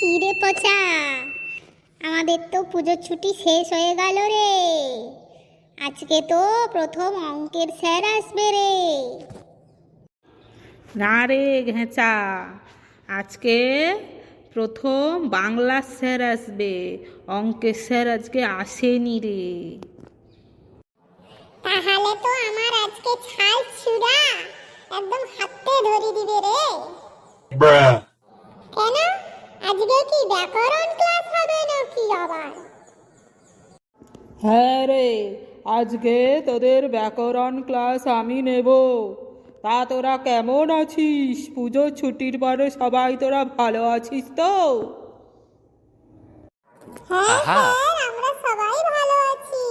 কিরে পচা, আমাদের তো পুজোর ছুটি শেষ হয়ে গেল রে। আজকে তো প্রথম অঙ্কের স্যার আসবে রে। না রে ঘেঁচা, আজকে প্রথম বাংলা স্যার আসবে, অঙ্কের স্যার আজকে আসেনি রে। তাহলে তো আমার আজকে ছাল ছুড়া একদম হাতে ধরে দিবে রে। কেন, আজকে কি ব্যাকরণ ক্লাস হবে নাকি আবার? হ্যাঁ রে, আজকে তোদের ব্যাকরণ ক্লাস আমি নেব। তা তোরা কেমন আছিস? পুজোর ছুটির পরে সবাই তোরা ভালো আছিস তো? হ্যাঁ স্যার, আমরা সবাই ভালো আছি,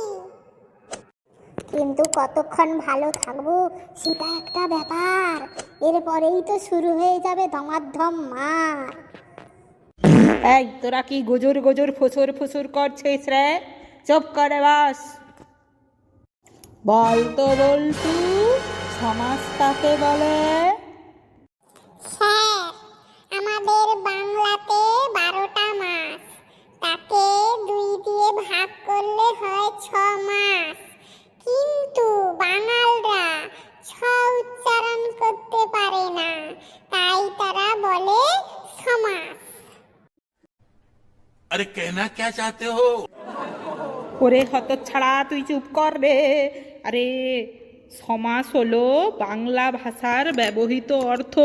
কিন্তু কতক্ষণ ভালো থাকবো সেটা একটা ব্যাপার। এরপরেই তো শুরু হয়ে যাবে ধমাধম মার। এই তোরা কি গজর গজর ফসর ফসর করছিস রে? চুপ করে বাস। বল তো বল্টু, সমাজ কাকে বলে? স্যার, আমাদের বাংলাতে 12টা মাস, তাকে 2 দিয়ে ভাগ করলে হয় 6 মাস। কিন্তু বাঙালরা 6 উচ্চারণ করতে পারে না, তাই তারা বলে সমাস। अरे कहना क्या चाहते हो? ওরে হতচ্ছাড়া, তুই চুপ কর রে। আরে, সমাস হলো বাংলা ভাষার ব্যবহৃত অর্থ,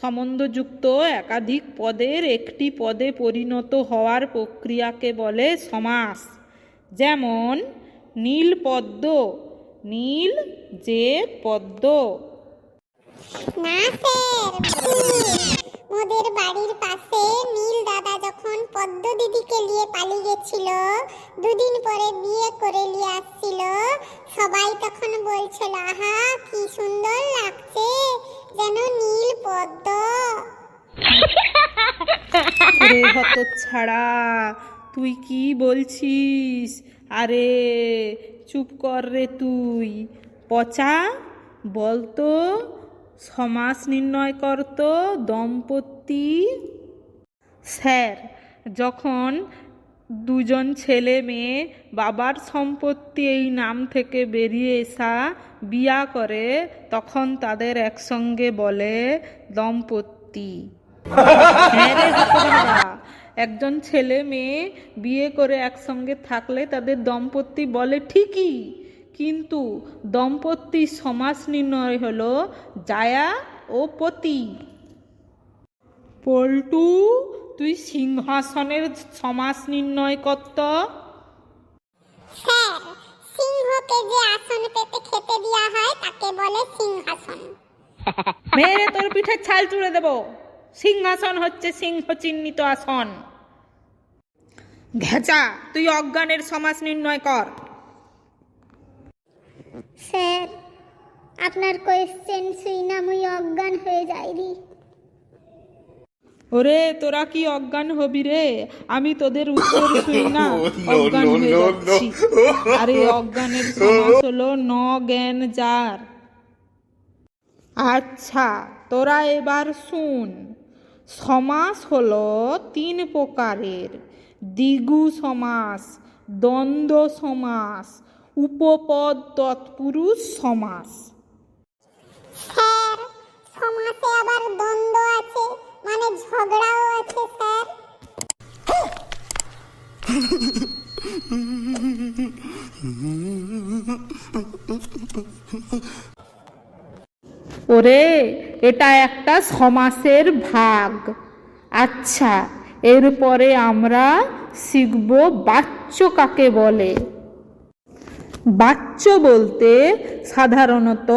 সম্বন্ধযুক্ত একাধিক পদের একটি পদে পরিণত হওয়ার প্রক্রিয়াকে বলে সমাস। যেমন নীল পদ্ম, নীল যে পদ্ম। না স্যার, মোদের বাড়ির পাশে নীল দাদা যখন পদ্ম দিদিকে নিয়ে পালিয়ে গেছিল, 2 দিন পরে বিয়ে করে নিয়ে আসছিল, সবাই তখন বলছিল, আহা কি সুন্দর লাগছে, যেন নীল পদ্ম। আরে হতচ্ছাড়া, তুই কি বলছিস? আরে চুপ কর রে তুই। পচা, বলতো সমাস নির্ণয় করতো দম্পতি। স্যার, যখন দুজন ছেলে মেয়ে বাবার সম্পত্তি এই নাম থেকে বেরিয়ে এসা বিয়া করে, তখন তাদের একসঙ্গে বলে দম্পতি। হ্যাঁ রে হতভাগা, একজন ছেলে মেয়ে বিয়ে করে একসঙ্গে থাকলে তাদের দম্পতি বলে ঠিকই, কিন্তু দম্পতির সমাস নির্ণয় হলো জায়া ও পতি। পল্টু, তুই সিংহাসনের সমাস নির্ণয় করত। স্যার, সিংহকে যে আসন পেতে খেতে দেওয়া হয় তাকে বলে সিংহাসন। মেরে তোর পিঠে ছাল চুড়ে দেব। সিংহাসন হচ্ছে সিংহ চিহ্নিত আসন। ঘেঁচা, তুই অজ্ঞানের সমাস নির্ণয় কর। স্যার, আপনার কোয়েশ্চেন শুই না মুই অজ্ঞান হয়ে যাইরি। ওরে তোরা কি অজ্ঞান হবি রে? আমি তোদের উত্তর শুই না অজ্ঞান হয়ে যাচ্ছি। আরে অজ্ঞানের সমাস হলো ন জ্ঞান যার। আচ্ছা, তোরা এবার শুন। সমাস হলো 3 প্রকারের: দ্বিগু সমাস, দ্বন্দ্ব সমাস, উপপদ তৎপুরুষ সমাস। স্যার, সমাসে আবার দ্বন্দ্ব আছে, মানে ঝগড়াও আছে স্যার। ওরে, এটা একটা সমাসের ভাগ। আচ্ছা, এরপরে আমরা শিখব বাচ্য কাকে বলে। বাচ্য বলতে সাধারণত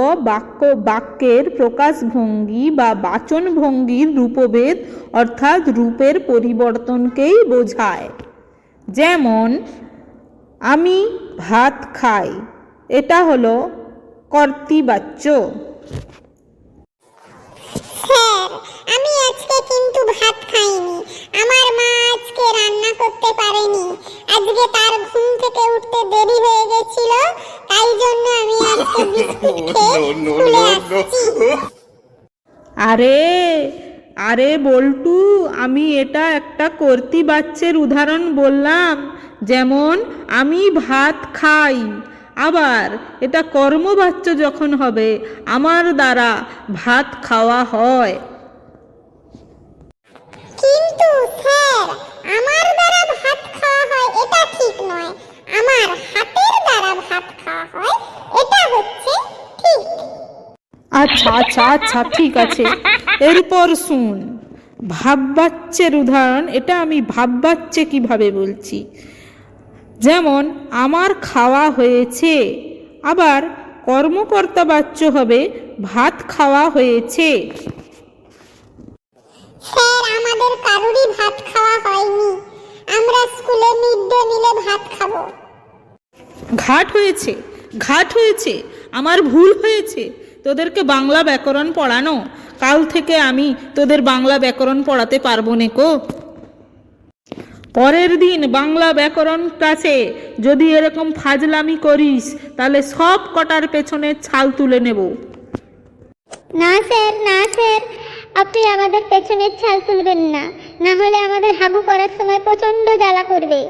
বাক্যের প্রকাশভঙ্গি বা বাচনভঙ্গির রূপভেদ অর্থাৎ রূপের পরিবর্তনকেই বোঝায়। যেমন আমি ভাত খাই, এটা হলো কর্তৃবাচ্য। স্যার, আমি আজকে কিন্তু ভাত খাইনি, আমার মা আজকে রান্না করতে পারেনি, আজকে তার ঘুম থেকে উঠতে দেরি হয়ে গেছিল, তাই জন্য আমি আজকে বিস্কুট খেয়ে স্কুলে আসছি। আরে আরে বল্টু, আমি এটা একটা কর্তৃবাচ্যের উদাহরণ বললাম। যেমন আমি ভাত খাই, আবার এটা কর্মবাচ্য যখন হবে আমার দ্বারা ভাত খাওয়া হয়। কিন্তু স্যার, আমার দ্বারা ভাত খাওয়া হয় এটা ঠিক নয়, আমার হাতের দ্বারা ভাত খাওয়া হয় এটা হচ্ছে ঠিক। আচ্ছা আচ্ছা আচ্ছা, ঠিক আছে। এরপর শুন, ভাববাচ্যের উদাহরণ। এটা আমি ভাববাচ্যে কিভাবে বলছি। যেমন আমার খাওয়া হয়েছে, আবার কর্মকর্তা বাচ্য হবে ভাত খাওয়া হয়েছে। স্যার, আমাদের কারুরই ভাত খাওয়া হয়নি, আমরা স্কুলে মিড ডে মিলে ভাত খাবো। ঘাট হয়েছে, ঘাট হয়েছে, আমার ভুল হয়েছে তোদেরকে বাংলা ব্যাকরণ পড়ানো। কাল থেকে আমি তোদের বাংলা ব্যাকরণ পড়াতে পারবো না কো। পরের দিন বাংলা ব্যাকরণ ক্লাসে যদি এরকম ফাজলামি করিস তাহলে সব কটার পেছনে ছাল তুলে নেব। না স্যার, না স্যার, আপনি আমাদের পেছনের ছাল তুলবেন না, না হলে আমাদের হাগু করার সময় প্রচন্ড জ্বালা করবে।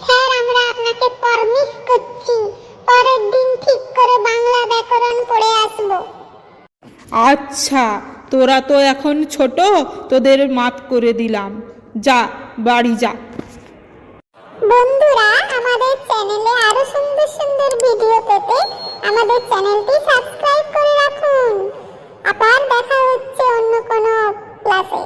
স্যার, আমরা আপনাকে প্রমিস করছি পরের দিন ঠিক করে বাংলা ব্যাকরণ পড়ে আসবো। আচ্ছা, তোরা তো এখন ছোট, তোদের মাফ করে দিলাম। যা, বাড়ি যা। বন্ধুরা, আমাদের চ্যানেলে আরো সুন্দর সুন্দর ভিডিও পেতে আমাদের চ্যানেলটি সাবস্ক্রাইব করে রাখুন। আবার দেখা হচ্ছে অন্য কোনো ক্লাসে।